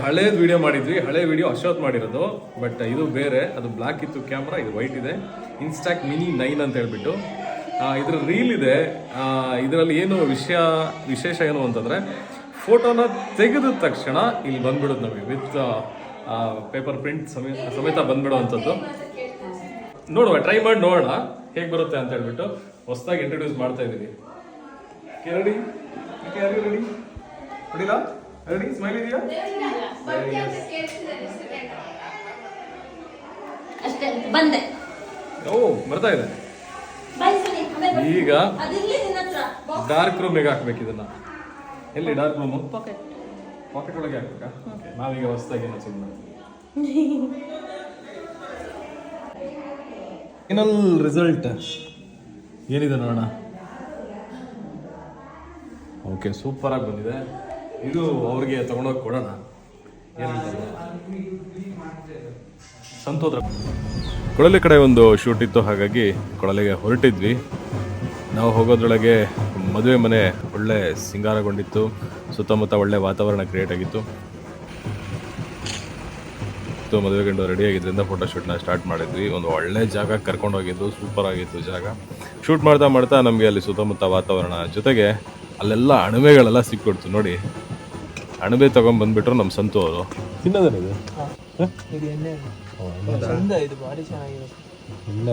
ಹಳೇದು ವಿಡಿಯೋ ಮಾಡಿದ್ವಿ, ಹಳೆ ವಿಡಿಯೋ ಅಶೋತ್ ಮಾಡಿರೋದು. ಬಟ್ ಇದು ಬೇರೆ, ಅದು ಬ್ಲ್ಯಾಕ್ ಇತ್ತು ಕ್ಯಾಮ್ರಾ, ಇದು ವೈಟ್ ಇದೆ. ಇನ್ಸ್ಟಾಕ್ ಮಿನಿ 9 ಅಂತ ಹೇಳ್ಬಿಟ್ಟು ಇದ್ರ ರೀಲ್ ಇದೆ. ಇದರಲ್ಲಿ ಏನು ವಿಶೇಷ ಏನು ಅಂತಂದರೆ, ಫೋಟೋನ ತೆಗೆದ ತಕ್ಷಣ ಇಲ್ಲಿ ಬಂದ್ಬಿಡುತ್ತೆ ನಮಗೆ, ವಿತ್ ಪೇಪರ್ ಪ್ರಿಂಟ್ ಸಮೇತ ಬಂದ್ಬಿಡುವಂಥದ್ದು. ನೋಡುವ, ಟ್ರೈ ಮಾಡಿ ನೋಡೋಣ ಹೇಗೆ ಬರುತ್ತೆ ಅಂತ ಹೇಳ್ಬಿಟ್ಟು ಹೊಸದಾಗಿ ಇಂಟ್ರೊಡ್ಯೂಸ್ ಮಾಡ್ತಾ ಇದ್ದೀನಿ. ರೆಡಿ? ರೆಡಿ? ಹೊಡಿಲ್ಲ? ರೆಡಿ? ಸ್ಮೈಲ್ ಇದೆಯಾ? ಅಷ್ಟೇ ಬಂದೆ. ಓ, ಬರ್ತಾ ಇದೆ. ಈಗ ಡಾರ್ಕ್ ರೂಮಿಗೆ ಹಾಕ್ಬೇಕು ಇದನ್ನ. ಎಲ್ಲಿ ಡಾರ್ಕ್ ರೂಮು? ಪಾಕೆಟ್ ಒಳಗೆ ಹಾಕ್ಬೇಕಾ? ನಾವೀಗ ಹೊಸದಾಗಿ ಚೇಂಜ್ ಮಾಡ್ತೀವಿ. ಫೈನಲ್ ರಿಸಲ್ಟ್ ಏನಿದೆ ನೋಡೋಣ. ಓಕೆ, ಸೂಪರ್ ಆಗಿ ಬಂದಿದೆ. ಇದು ಅವ್ರಿಗೆ ತಗೊಂಡೋಗಿ ಕೊಡೋಣ. ಸಂತೋದ್ರ ಕೊಳಲೆ ಕಡೆ ಒಂದು ಶೂಟ್ ಇತ್ತು, ಹಾಗಾಗಿ ಕೊಳಲೆಗೆ ಹೊರಟಿದ್ವಿ. ನಾವು ಹೋಗೋದ್ರೊಳಗೆ ಮದುವೆ ಮನೆ ಒಳ್ಳೆ ಸಿಂಗಾರಗೊಂಡಿತ್ತು, ಸುತ್ತಮುತ್ತ ಒಳ್ಳೆ ವಾತಾವರಣ ಕ್ರಿಯೇಟ್ ಆಗಿತ್ತು. ಮದುವೆ ಗಂಡು ರೆಡಿಯಾಗಿದ್ದರಿಂದ ಫೋಟೋಶೂಟ್ನ ಸ್ಟಾರ್ಟ್ ಮಾಡಿದ್ವಿ. ಒಂದು ಒಳ್ಳೆ ಜಾಗ ಕರ್ಕೊಂಡು ಹೋಗಿದ್ದು, ಸೂಪರ್ ಆಗಿತ್ತು ಜಾಗ. ಶೂಟ್ ಮಾಡ್ತಾ ಮಾಡ್ತಾ ನಮಗೆ ಅಲ್ಲಿ ಸುತ್ತಮುತ್ತ ವಾತಾವರಣ ಜೊತೆಗೆ ಅಲ್ಲೆಲ್ಲ ಅಣಬೆಗಳೆಲ್ಲ ಸಿಕ್ಕೊಡ್ತು. ನೋಡಿ, ಅಣಬೆ ತಗೊಂಡ್ಬಂದ್ಬಿಟ್ರು ನಮ್ಮ ಸಂತು ಅವರು. ತಿನ್ನೋದೇನಿದೆ?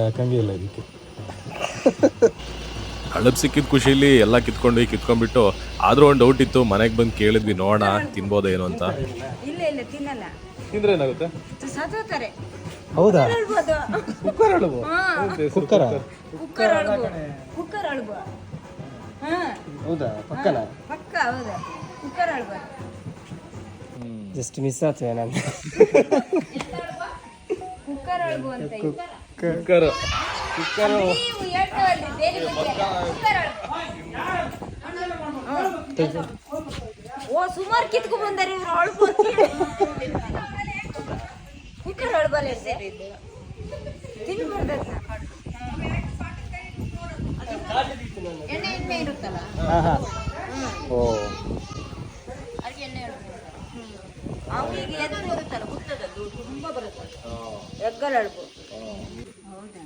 ಹಾಕಂಗಿಲ್ಲ ಇದಕ್ಕೆ. ಹಳಬ್ ಸಿಕ್ಕಿದ ಖುಷಿಲಿ ಎಲ್ಲ ಕಿತ್ಕೊಂಡ್ಬಿಟ್ಟು. ಆದ್ರೂ ಒಂದು ಡೌಟ್ ಇತ್ತು, ಮನೆಗೆ ಬಂದು ಕೇಳಿದ್ವಿ, ನೋಡೋಣ ತಿನ್ಬೋದ ಏನು ಅಂತ. ತಿಂದ್ರೆ ಏನಾಗುತ್ತೆ? ಹೌದಾ? ಕುಕ್ಕರ್ ಅಳಬು? ಕುಕ್ಕರ್ ಅಳಬು? ಹೌದಾ? ಪಕ್ಕನ? ಪಕ್ಕ, ಹೌದಾ? ಕುಕ್ಕರ್ ಅಳಬು ಜಸ್ಟ್ ಮಿಸ್ ಆಯ್ತು ನಾನು. ಕುಕ್ಕರ್ ಅಳಬು ಅಂತ. ಕುಕ್ಕರ್ ಕುಕ್ಕರ್ ಓ, ಸುಮಾರು ಕಿತ್ಕೊಂಡ್ ಬಂದಾರೆ ಇವ್ರು. ಅಳಬು ಕುಕ್ಕರ್ ಅಳಬಲ್ಲ ತಿನ್ಬಾರ್ದ. ಎಣ್ಣೆ ಇರುತ್ತಲ್ಲ, ಅವನಿಗೆ ಎದ್ದು ಬರುತ್ತಲ್ಲ, ಗುತ್ತದದ್ದು ತುಂಬಾ ಬರುತ್ತೆ. ಎಗ್ಗಲ್ ಅಳಬು. ಹೌದಾ?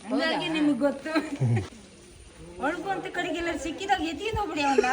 ಹಂಗಾಗಿ ನಿಮಗೆ ಗೊತ್ತು. ಅಳಬು ಅಂತ ಕಡೆಗೆಲ್ಲ ಸಿಕ್ಕಿದಾಗ ಎತ್ತಿಗೆ ಹೋಗ್ಬಿಡಿ ಅವನ್ನ.